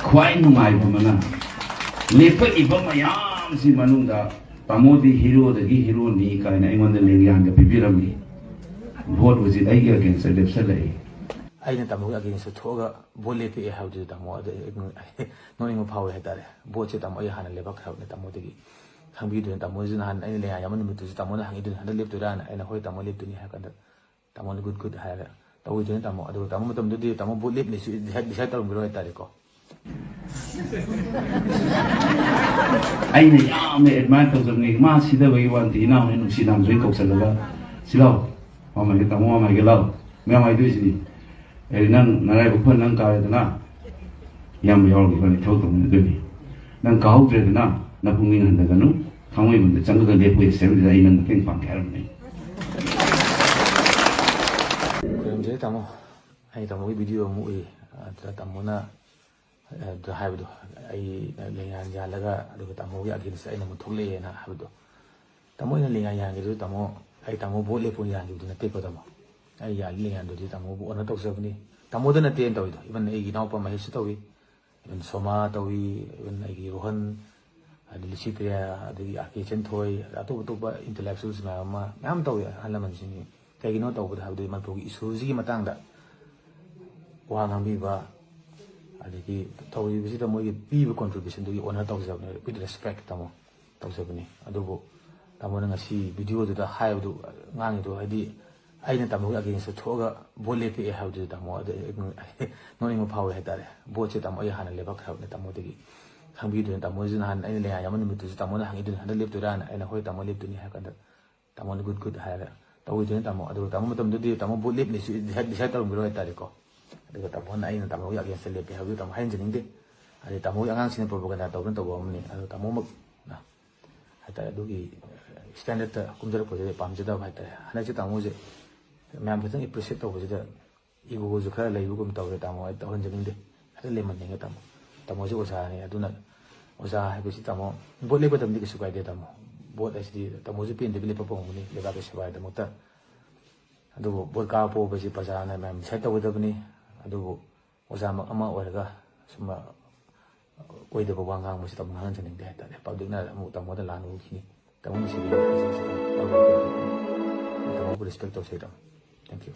ख्वाई नुंगाइबमना लेप इबम मयाम सि मनुंगा तामोदी हीरो नी कायना अइंगोंदा लेंग्यांगा पिबिरमि भोट बुजि आइगे अगेंस्ट लेप्सलै अगर तमो अगेंस्ट थोगा बोट लेपे हाउदु तमो नोनिंग फावे हाइतारे बोट से तमो हान लेबा खराबने तमोदगी खांबिदु तमो जुन हान अइन लेया यामन मितु तमो हांगिदु हन लेप्तुरान अइन होय तमो लेप्तुनि हाकंदा तमो गुड हायरा तौइदु तमो अदु तमो मतमदुदि तमो बोट लेपनि डिसाइड तरुंगिरो हाइतारे को अइने यामने एडमायर तौजंगि मा सिदा बई वानति इनाउने नुसिनाम जोइ कौसलगा सिलाव मामागे तमो मामागे लाव म्यामाइ दुइसिनि ए नंग नाराय बुफन नंग कायदना याम यावगे बनि थौ तमने दुनि नंग काउद्रेदना नपुंगिन हंदगनु थांगै मुंदे चंगगा लेपु सेबदि आइ नंग तें पांग खारमने कुरमजे तमो आई तमो वीडियो मुई तमोना द हाइबदो आई लेंगान यालगा अदुग तमोगे अगेंस्ट आइना मुथुलेना हाबदो तमोइना लेंगान यांगे तमो आई तमो बोट लेपु यांगे नते को तमो आई या लेंगान दो तमो ओना तौसबनी तमोद नते तौइदो इवन एगी नाउपा महेश तौई इवन सोमा तौई इवन एगी रोहन लिसी प्रिया अदगी आके चेंथोय अतोप अतोपा इंटेलेक्चुअल्स मैम तौई हलमनसिनी कईनो तौबद हाबदो मनपुगी इशूजी मतंगदा वा ngambीबा अदगी तौइबसिदा मोगी पीब कंट्रीब्यूशन दुगी ओनर तौजबने विद रेस्पेक्ट तमो तौजबनी अदुबो तमोना ngasi वीडियो दुदा हाइबदु ngangido हाइदी अइना तमो अगेंस्ट थोगा बोट लेपे हाउदु तमो नोनिंग फावे हाइतारे बोट से तमो हान लेबा खराबने तमोदगी खांबिदु तमो जुन हान अइन लेया यामन मितु तमो हांगिदु हन लेप्तुरान अइन होय तमो लेप्तुनि हाकंदा तमो गुड हायरा तौइदु तमो अदु तमो मतमदुदि तमो बोट लेपनि डिसाइड तरुंगिरो हाइतारे को अदुगा तमो अइना तमो अगेंस्ट लेपे हाउदु तमो हाइनजनिंगदे अदि तमो आंगांसिन प्रोपोगंडा तौबन तौबमनि अदु तमो मक हाइतारे अदुगी स्टैंडर्ड कुमजर प्रोजेक्ट पामजदा हाइतारे हनसे तमोजे मैम फजन एप्रिशिएट तौबजिदा इगोजु खरा लैबुगुम तौरे तमो आई तौहनजनिंगदे अदु लेमननिंगे तमो तमोजे ओजाने अदुना ओजा हाइबसि तमो बोट लेबा तमदि किसु कायदे तमो बोट असि तमोजे पेन देबि लेपा पोंगनि लेबा के सेवाय दमोता अदु बोट का पोबसि प्रजाना मैम सेट तौदबनि अदु ओजा मक अमा ओरगा सुमा ओइदबा वांगांग मसि तमो हानजनिंगदे हाइतारे पब्लिकना अमु तमोदा लानु खिनि तमो मसि तमो रिस्पेक्ट तौसे तमो थैंक यू